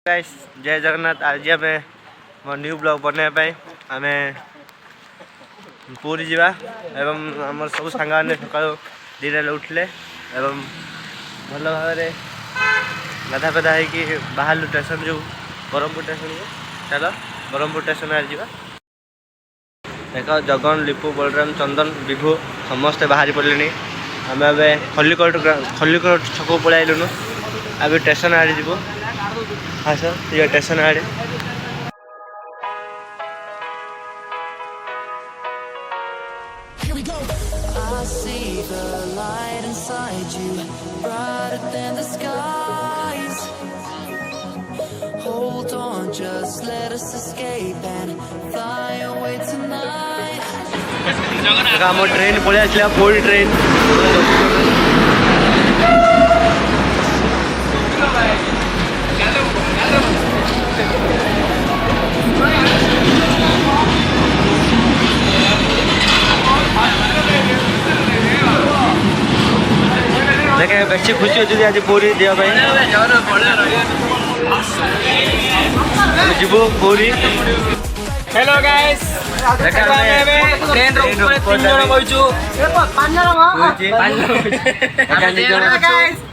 Guys जय जगन्नाथ। आज आम मो न्यू ब्लॉग बनवाई आम पूरी जावा एवं आम सब सांग सका दीटा उठिले एवं भल भाव गाधा पेधा हो बाहर स्टेशन जो ब्रह्मपुर स्टेशन को चल ब्रह्मपुर स्टेशन जा देख जगन लिपु बलराम चंदन विभु समस्ते बाहरी पड़े आम खलिकोट छक पलैलुनु अब स्टेशन आड़े जीवु हाँ सर ये स्टेशन आड़े I see the light inside you, brighter than the skies. Hold on, just let us escape and fly away tonight. हम ट्रेन पलि पूरी ट्रेन देखे बेसी खुशी अच्छी आज पूरी जावाई जीव पूरी। हेलो गाइस ट्रेन ऊपर 3 जण बइचु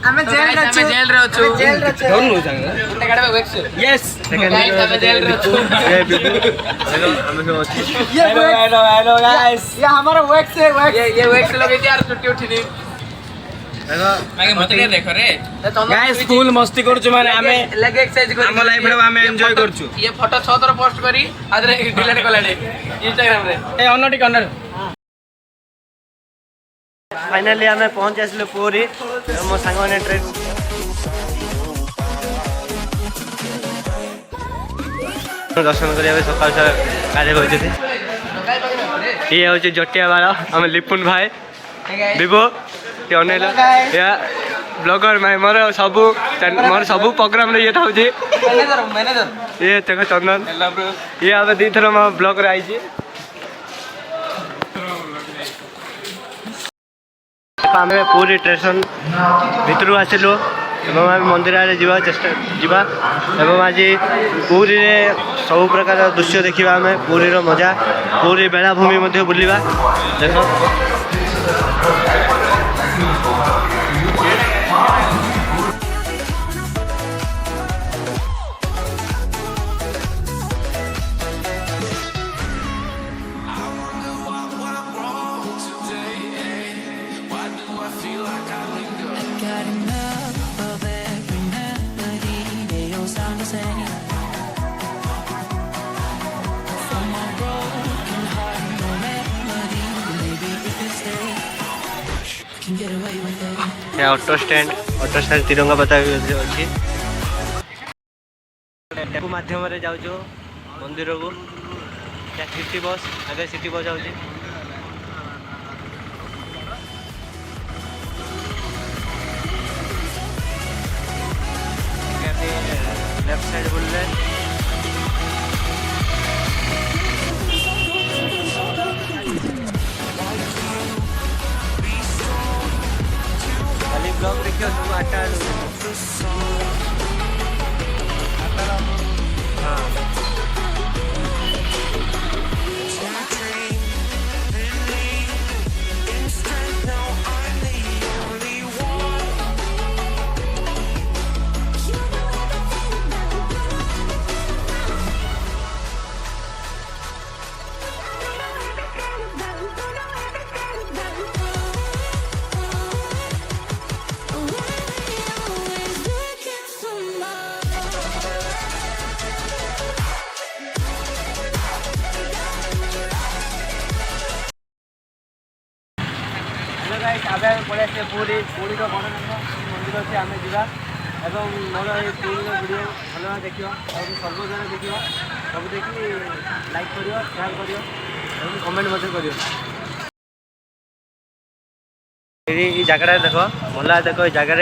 हमें जेल रे अछु डोंट नो संग गाडा वेक्स यस गाइस हमें जेल रे अछु हेलो हमें सब अछि हेलो गाइस ये हमारा वैक्स है ये वैक्स लगे थी यार छुट्टी उठी आगे मत ले देखो रे गाइस स्कूल मस्ती करछु माने हमें लेग एक्सरसाइज कर हम लाइफ रे हमें एंजॉय करछु। ये फोटो 6 थर पोस्ट करी आदरे डिलीट करलाडे इंस्टाग्राम रे ए अनटी कॉर्नर। फाइनली हमें पहुंच आसले पूरी मो सांग माने ट्रेन दर्शन करिया सकाल कार्य होते ये हूँ जटिया बार आम लिपुन भाई विभो अनेल या ब्लॉगर भाई मोर सबू प्रोग्राम ये था ये तक चंदन ये अब दी थर मो ब्लॉग आई आम पूरी स्टेशन भितर आसिलु एवं मंदिर आड़े जा आज पूरी सब प्रकार दृश्य देखा आम पूरी मजा पूरी बेलाभूमि बुलवा देख ऑटो स्टैंड तिरंगा पता अच्छी टेम्पो मध्यम जाऊँ मंदिर को सिटी बस आगे सिटी बस जाऊँगी लेफ्ट साइड बोलले खाली ब्लॉग देखियो तुम 8टा हाँ पड़े पूरी पूरी बड़ मंदिर अच्छे आम जा मोर ये पूरी वीडियो भल भाव देख सर्वजन देख सब देखिए लाइक कर शेयर कर कमेंट कर जगह देख भल देख ये जगह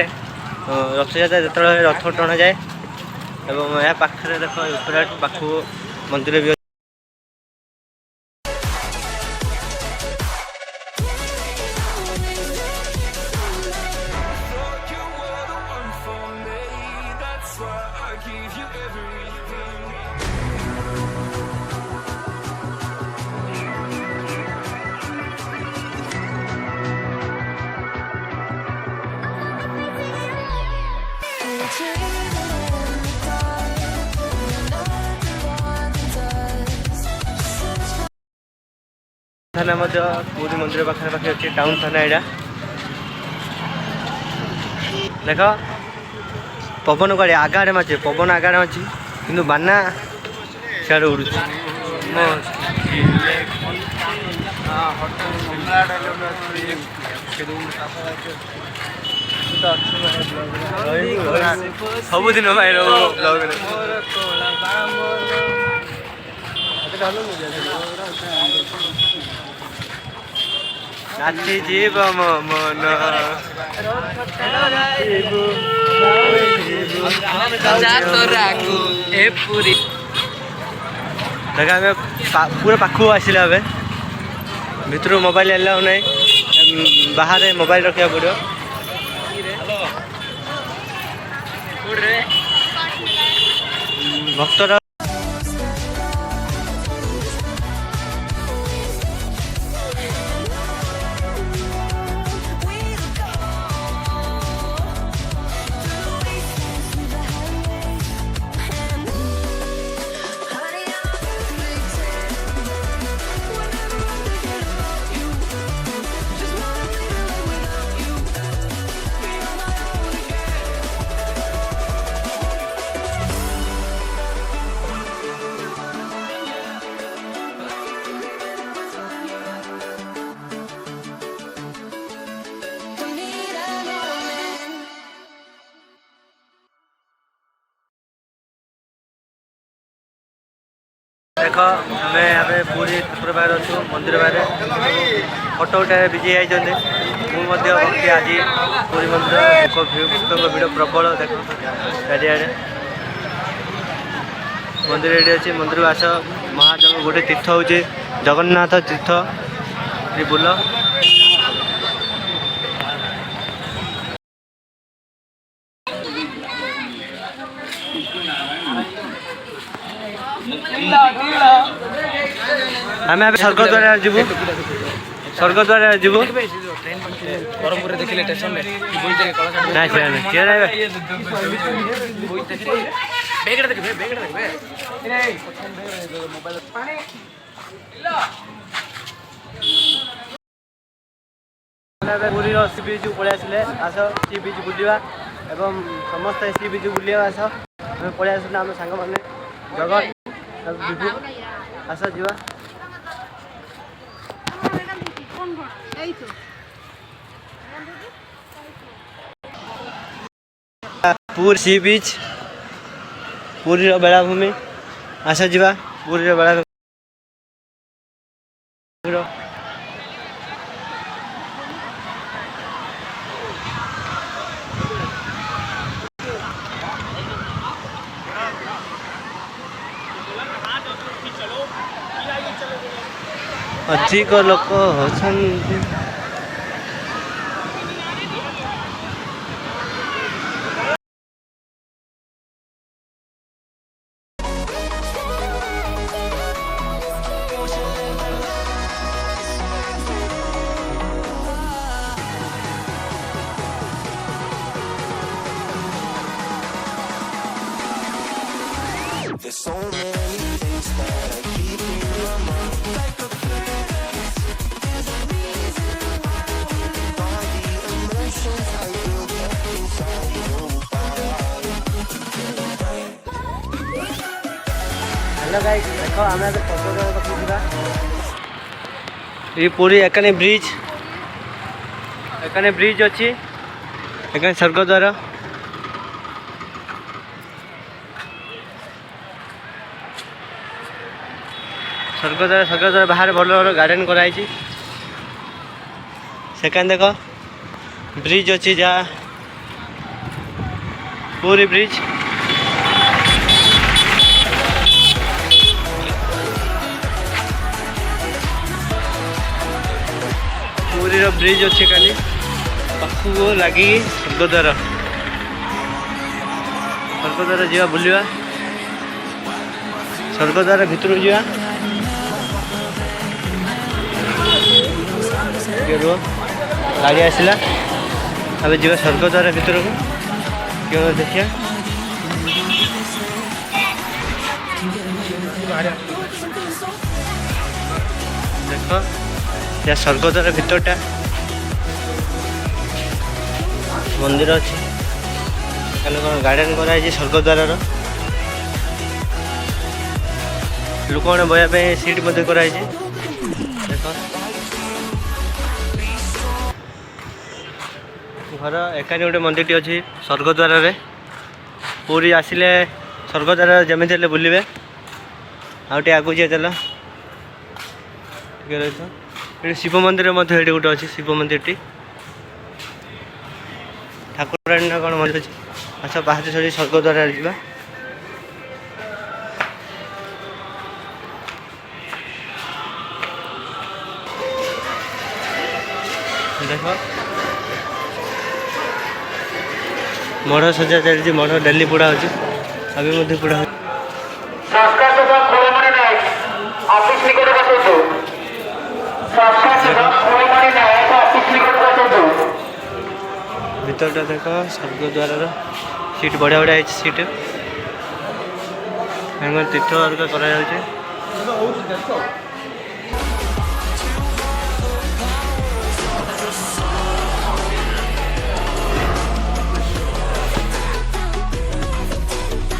रथयात्रा जो रथ टणा जाए यह पाखे देख उत्तराट पाखु मंदिर भी That's why I थाना पूरी मंदिर पाखे पाखे अच्छे टाउन थाना यहाँ देख पवन कड़े आगाड़े माचे पवन आगाड़े अच्छी कि बाना सियाड़े उड़ू सबुदिन नाची जीव मन देखा आम पूरा पाखु आसला भितर मोबाइल एलाउ ना बाहर मोबाइल रखा पड़ो भक्तर देख आम यहाँ पूरी ठाकुर बाहर अच्छु मंदिर बाहर फटो उठा बिजी जाइए मुझे भक्ति आज पूरी मंदिर भक्तों भिड़ प्रबल देख चारिड़े मंदिर ये अच्छी मंदिर आस महाजन गोटे तीर्थ हूँ जगन्नाथ तीर्थ ये बुल आम स्वर्गद्वार जीवु स्वर्गद्वार जीवु बरमपुर देखिले स्टेशन रे पूरी सी बीच पलि आसिले आस सी बीच बुलवा एवं समस्त सी बीच बुलिया आस पलि आस आम सांग मैंने जगत विभु आस जीवा पूरी सी बीच पूरी बेलाभूमि आस जीवा पूरी बेलाभूमि अधिक लोक होछन्ति There's so many things that I keep in my mind. Like a there's a reason why all the emotions I built up inside you. Hello guys देखो आम पटोर पकड़ा ये पूरी एकाने ब्रिज अच्छी एकाने स्वर्गद्वार स्वर्गद्वार बाहर भल भल गार्डन कराई सेकेंड देख ब्रिज अच्छी जहाँ पूरी ब्रिज पूरी ब्रिज अच्छे खाली पाखु लगी स्वर्गद्वार ସ୍ୱର୍ଗଦ୍ୱାର ଯିବା ବୁଲିବା। ସ୍ୱର୍ଗଦ୍ୱାର ଭିତରକୁ ଯିବା। ରୁହ ଗାଡ଼ି ଆସିଲା ଆମେ ଯିବା ସ୍ୱର୍ଗଦ୍ୱାର ଭିତରକୁ କେଉଁ ଦେଖିବା। ଦେଖ ଏହା ସ୍ୱର୍ଗଦ୍ୱାର ଭିତରଟା ମନ୍ଦିର ଅଛି। ଏখানে କ'ଣ ଗାର୍ଡେନ୍ କରାଯାଇଛି ସ୍ୱର୍ଗଦ୍ୱାରର। ଲୋକମାନେ ବସିବା ପାଇଁ ସିଟ୍ ମଧ୍ୟ କରାଯାଇଛି। ଦେଖ ଘର ଏକାନି ଗୋଟେ ମନ୍ଦିରଟି ଅଛି ସ୍ୱର୍ଗଦ୍ୱାରରେ। ପୁରୀ ଆସିଲେ ସ୍ୱର୍ଗଦ୍ୱାର ଯେମିତି ହେଲେ ବୁଲିବେ। ଆଉ ଟିକେ ଆଗକୁ ଯିଏ ଚାଲ ଟିକେ ରହିଛ। ଏଠି ଶିବ ମନ୍ଦିର ମଧ୍ୟ ଏଠି ଗୋଟେ ଅଛି ଶିବ ମନ୍ଦିରଟି। ଠାକୁରାଣୀ ନା କ'ଣ ମନ୍ଦିର ଅଛି। ଆଚ୍ଛା ପାହାଚ ଚଢ଼ି ସ୍ୱର୍ଗଦ୍ୱାରରେ ଯିବା। ଦେଖ ମଢ଼ ସଜା ଚାଲିଛି। ମଢ଼ ଡେଲି ପୋଡ଼ା ହେଉଛି। ଏବେ ମଧ୍ୟ ପୋଡ଼ା ହେଉଛି। ଭିତରଟା ଦେଖ ସ୍ୱର୍ଗଦ୍ୱାରର ସିଟ୍ ବଢ଼ିଆ ବଢ଼ିଆ ହେଇଛି। ସିଟ୍ ତୀର୍ଥ ହେରିକା କରାଯାଉଛି।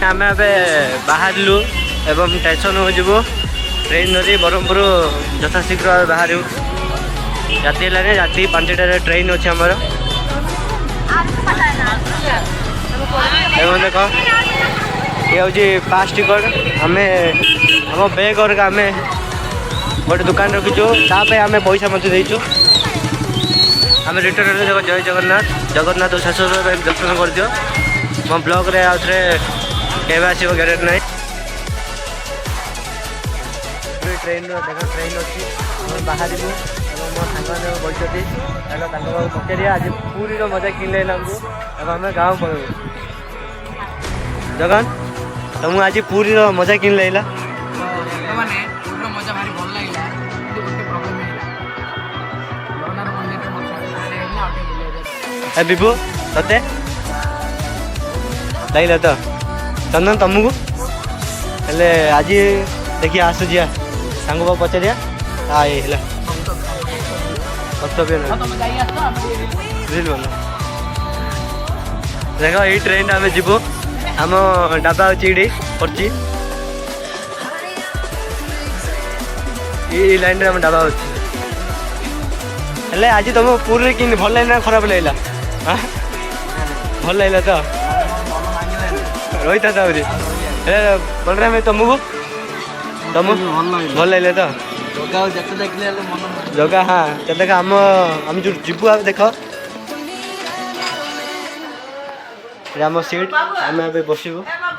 ଆମେ ଏବେ ବାହାରିଲୁ ଏବଂ ଷ୍ଟେସନକୁ ଯିବୁ। ଟ୍ରେନ୍ ଧରି ବ୍ରହ୍ମପୁର ଯଥାଶୀଘ୍ର ବାହାରିବୁ। ରାତି ହେଲାଣି। ରାତି 5ଟାରେ ଟ୍ରେନ୍ ଅଛି ଆମର। ଏବଂ ଦେଖ ଇଏ ହେଉଛି ପାସ୍ ଟିକଟ। ଆମେ ଆମ ବ୍ୟାଗ୍ ହେରିକା ଆମେ ଗୋଟେ ଦୋକାନ ରଖିଛୁ। ତା ପାଇଁ ଆମେ ପଇସା ମଧ୍ୟ ଦେଇଛୁ। ଆମେ ରିଟର୍ନ ହେଲେ ଦେଖ ଜୟ ଜଗନ୍ନାଥ। ଜଗନ୍ନାଥ ଶାଶ୍ୱତ ପାଇଁ ଦର୍ଶନ କରିଦିଅ। ମୋ ବ୍ଲଗ୍ରେ ଆଉ ଥରେ କେବେ ଆସିବ ଗ୍ୟାରେଣ୍ଟି ନାହିଁ। ଟ୍ରେନ୍ର ଦେଖ ଟ୍ରେନ୍ ଅଛି। ଆମେ ବାହାରିବୁ ଏବଂ ମୋ ସାଙ୍ଗମାନେ ବସିଛନ୍ତି। ତାଙ୍କ ପାଖକୁ ପଚାରିବା ଆଜି ପୁରୀର ମଜା କିଣିଲେ ଆମକୁ ଏବଂ ଆମେ ଗାଁ ପଳେଇବୁ। ଜଗନ ତମକୁ ଆଜି ପୁରୀର ମଜା କିଣି ଲାଗିଲା? ମଜା ଭାରି ଭଲ ଲାଗିଲା। କିନ୍ତୁ ଗୋଟେ ପ୍ରୋବ୍ଲେମ ହେଲା ଜଗନ୍ନାଥ ମନ୍ଦିରରେ ମଜା ହେଇଗଲା। ଆଉ ଟିକେ ବୁଲିବାକୁ ବିଭୁ ତତେ ଲାଗିଲା ତ? ଚନ୍ଦନ ତମକୁ ହେଲେ ଆଜି ଦେଖିବା ଆସୁଛି ସାଙ୍ଗ ପାଖକୁ ପଚାରିବା। ଏଇ ହେଲା କର୍ତ୍ତବ୍ୟ ଦେଖ ଏଇ ଟ୍ରେନ୍ ଆମେ ଯିବୁ। ଆମ ଡାବା ହେଉଛି ଏଇଠି ପଡ଼ିଛି। ଏଇ ଲାଇନ୍ରେ ଆମ ଡାବା ଅଛି। ହେଲେ ଆଜି ତମ ପୁରୀରେ କେମିତି ଭଲ ଲାଗିଲା ନା ଖରାପ ଲାଗିଲା? ଭଲ ଲାଗିଲା ତ? ରହିଥା ତାପରେ ହେଲେ ବଳରାମ ତମକୁ ଭଲ ଲାଗିଲା ତ? ଜଗା ହଁ ଦେଖ ଆମେ ଯୋଉ ଯିବୁ ଆଉ ଦେଖ ଆମ ସିଟ୍ ଆମେ ଏବେ ବସିବୁ।